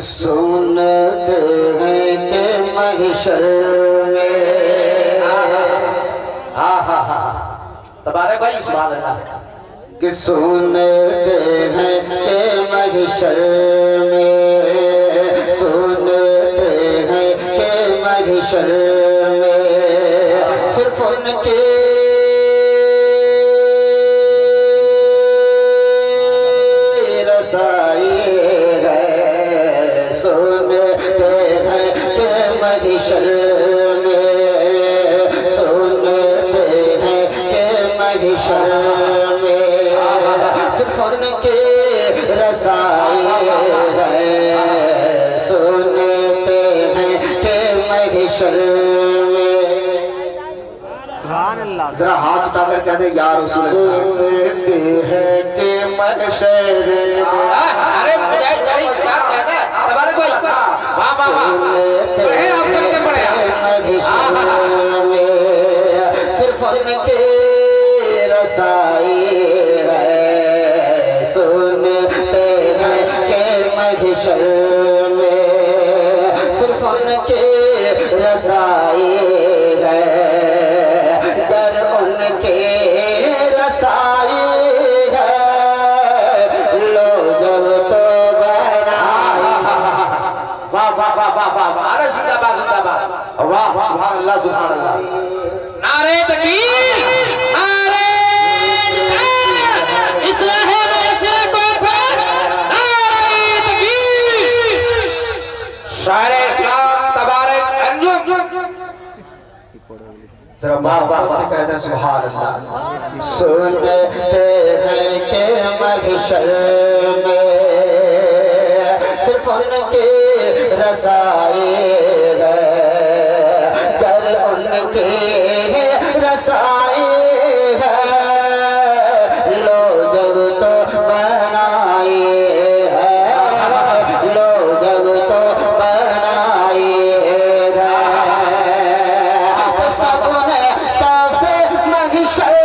सुनते हैं कि महशर में तबारक भाई सुभान अल्लाह कि सुनते हैं कि महशर में सुनते हैं कि महशर में सिर्फ उनके रसाई है सुनते हैं कि महशर में सुनते हैं कि महशर में सिर्फ उनके रसाई है सुनते हैं कि महशर में। जरा हाथ उठाकर कहते या रसूल अल्लाह सुनते हैं कि महशर अरे तबारक भाई वाह वाह वाह पढ़े आप करके पढ़े महशर में सिर्फ उनके रसाई है सुनते हैं कि महशर में सिर्फ उनके रसाई है कर उनके रसाई है लो जब तो बनाई। वाह वाह वाह वाह वाह वाह अरे जिंदाबाद जिंदाबाद वाह वाह सुभान अल्लाह सुभान अल्लाह नारे तकबीर नारे जिहाद इस्लाह माशरा को फर नारे तकबीर शायर इस्लाम तबारक अंजुम जरा बाबा से कहते सुभान अल्लाह सुनते हैं कि महशर में सिर्फ उनके रसाई है कर उनके रसाई है लो जब तो बनाई है लो जब तो बनाई है तो सबने साफे महशर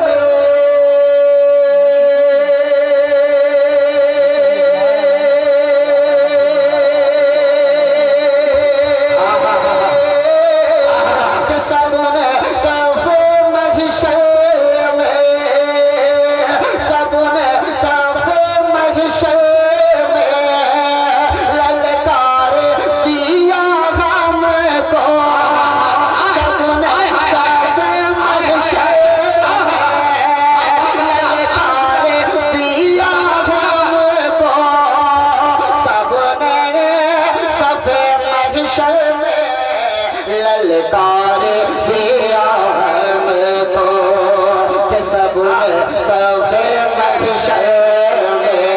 में कि सबने साफे महशर में सबने साफे महशर में ललकार दिया हमको सबने साफे महशर में ललकार दिया हमको सबने साफे महशर में ललकार दिया हमको कि सबने साफे महशर में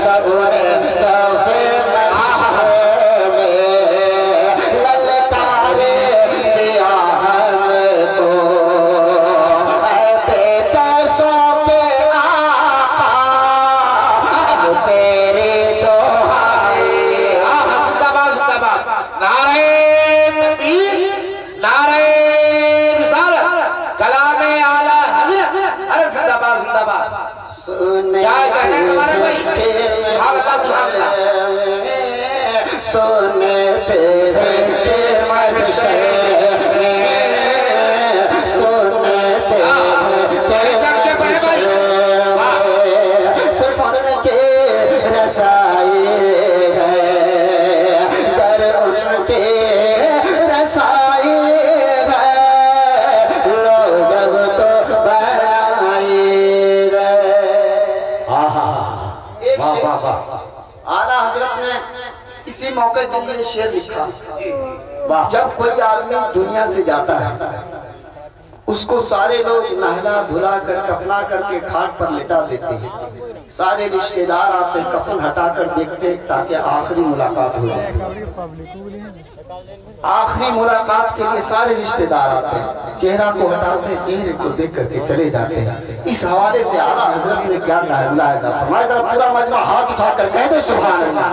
सबने साफे महशर में ललकार दिया हमको ऐ बेकसों के आका अब तेरी दुहाई। जिंदाबाद जिंदाबाद नारे तकबीर नारे रिसालत कलामे आला हजरत अरे जिंदाबाद जिंदाबाद क्या कहने हैं हमारे भाई सुभान अल्लाह सुभान अल्लाह सुनते हैं कि महशर में सुनते हैं कि महशर में सिर्फ उनके रसाई है कर उनके रसाई है लो जब तो बनाई गए। एक वाह शेर वाह वाह आला हजरत ने इसी मौके के लिए शेर लिखा वाह जब कोई आदमी दुनिया से जाता है उसको सारे लोग नहला धुला कर कफना करके खाट पर लिटा देते हैं सारे रिश्तेदार आते हैं कफन हटाकर देखते हैं ताकि आखिरी मुलाकात हो जाए। आखिरी मुलाकात के लिए सारे रिश्तेदार आते हैं चेहरा को हटाते हैं चेहरे को देख करके चले जाते हैं। इस हवाले से आला हजरत ने क्या कहा फरमाया जरा पूरा मजमा हाथ उठाकर कह दे सुभान अल्लाह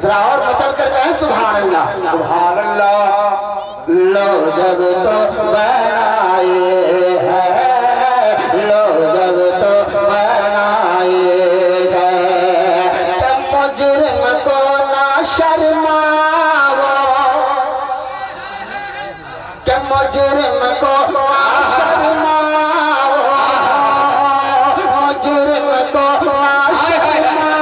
जरा और मचल कर कहें सुभान अल्लाह सुभान अल्लाह लो जब तो बनाए है लो जब तो बनाए है मुजरिम को न शर्माओ कि मुजरिम को ना शर्माओ, मुजरिम को ना शर्माओ,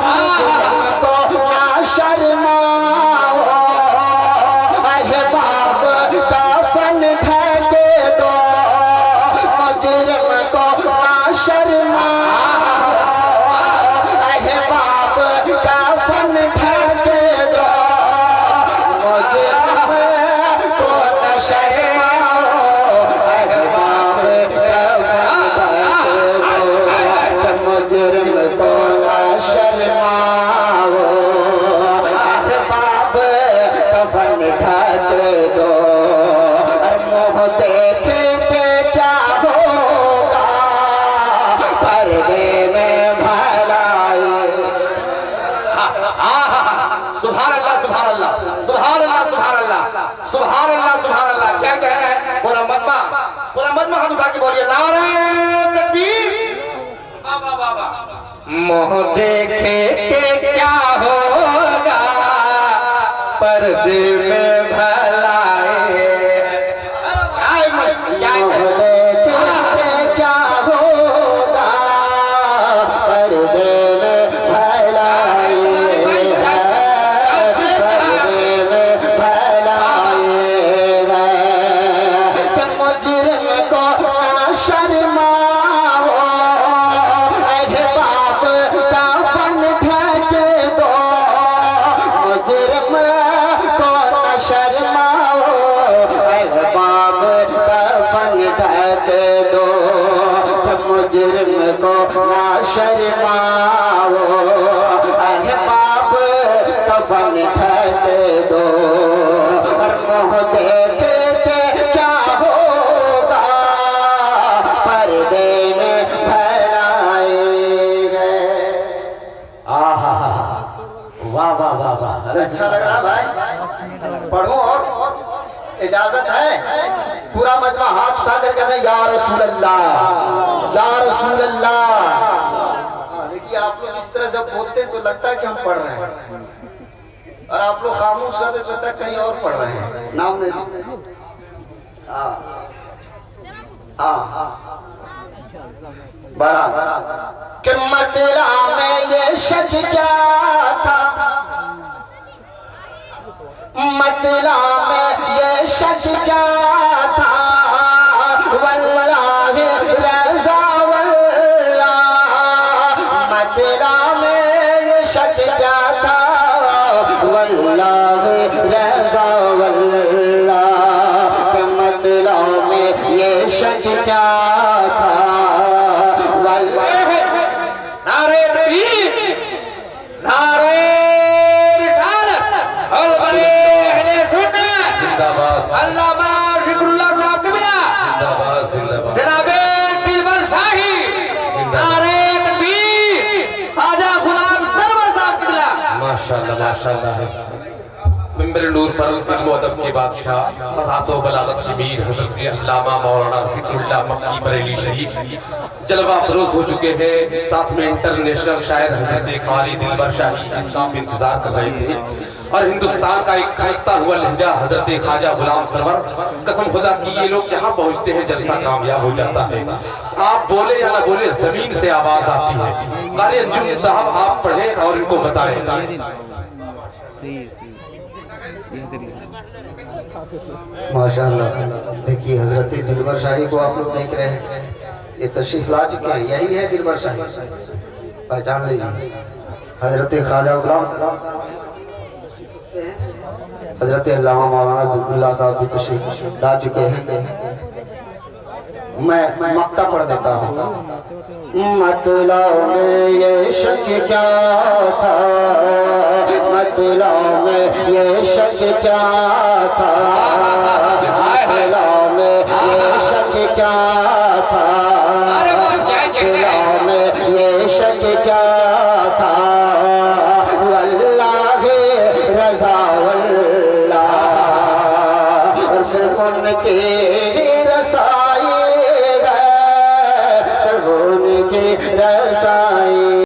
मुजरिम को ना शर्माओ। अहबाब का फन फेंके दो, मुजरिम को ना शर्माओ, अहबाब का फन फेंके दो, मुजरिम को ना शर्माओ, अहबाब का फन फेंके दो, मुजरिम को ना शर्माओ, अहबाब का फन फेंके दो। और मुँह देख के क्या होगा, पर्दे में भलाई। सुभान अल्लाह सुभान अल्लाह सुभान अल्लाह सुभान अल्लाह सुभान अल्लाह सुभान अल्लाह। क्या कहना है? पूरा मजमा हाथ उठा के बोलिए नारे तकबीर। वाह वाह वाह वाह। मुँह देखे के क्या होगा, पर्दे में भलाई। मुँह देख के क्या होगा, पर्दे में भलाई है, पर्दे में भलाई है। कि मुजरिम को ना शर्माओ, अहबाब का फन फेंके दो, मुजरिम को ना शर्माओ, अहबाब का फन फेंके दो। कि मुजरिम को ना शर्माओ, अहबाब का फन फेंके दो। और मुँह देख के क्या होगा, पर्दे में भलाएंगे। आहा वाह वाह वाह वाह। अच्छा लग रहा भाई, पढ़ो और इजाजत है। पूरा मजमा हाथ उठा कर कहते हैं या रसूल अल्लाह, या रसूल अल्लाह। देखिए आप लोग इस तरह जब बोलते हैं तो लगता है कि हम पढ़ रहे हैं, और आप लोग खामोश रहते तो लगता है कहीं और पढ़ रहे हैं। नाम नहीं बराबर कि मतला में ये शक क्या था, मतला में ये शक क्या था, वल्लाहि रज़ा वल्लाह। मतला में ये शक क्या था, वल्लाहि रज़ा वल्लाह। कि मतला में ये शक क्या था, वल्लाहि। नारे तकबीर, नारे रिसालत, और बड़े अहले सुन्नत। जिंदाबाद अल्लामा ज़िक्रुल्लाह साहब क़िबला, जिंदाबाद जिंदाबाद। जनाबे दिलबर शाही। नारे तकबीर, ख्वाजा गुलाम सरवर साहब क़िबला। माशाल्लाह माशाल्लाह। मिंबर नूर पर अदब के बादशाह फसात व बलागत के मीर हज़रत अल्लामा मौलाना ज़िक्रुल्लाह मक्की बरेली शरीफ जलवा फरोज हो चुके हैं। साथ में इंटरनेशनल शायर हज़रत क़ारी दिलबर शाही, जिसका आप इंतजार कर रहे थे, और हिंदुस्तान का एक खनकता हुआ लहजा हज़रत ख्वाजा गुलाम सरवर। कसम खुदा की ये लोग जहाँ पहुँचते हैं जलसा कामयाब हो जाता है। आप बोले या ना बोले, जमीन से आवाज आती है। क़ारी अंजुम साहब आप पढ़े और इनको बताएं। माशाअल्लाह। देखिए हजरत दिलबर शाही को आप लोग देख रहे हैं, ये तशरीफ ला चुके हैं, यही है दिलबर शाही, पहचान लीजिए। हजरत ख्वाजा गुलाम, हजरत अल्लामा मौलाना ज़िक्रुल्लाह साहब भी तशरीफ ला चुके हैं। मैं मक्ता पढ़ देता हूँ। मतला में ये शक क्या था, मतला में ये शक क्या था, मतला में ये शक क्या था, मतला में ये शक क्या था, वल्लाहि रज़ा वल्लाह। और सिर्फ उनके रसाई है, सिर्फ उनकी रसाई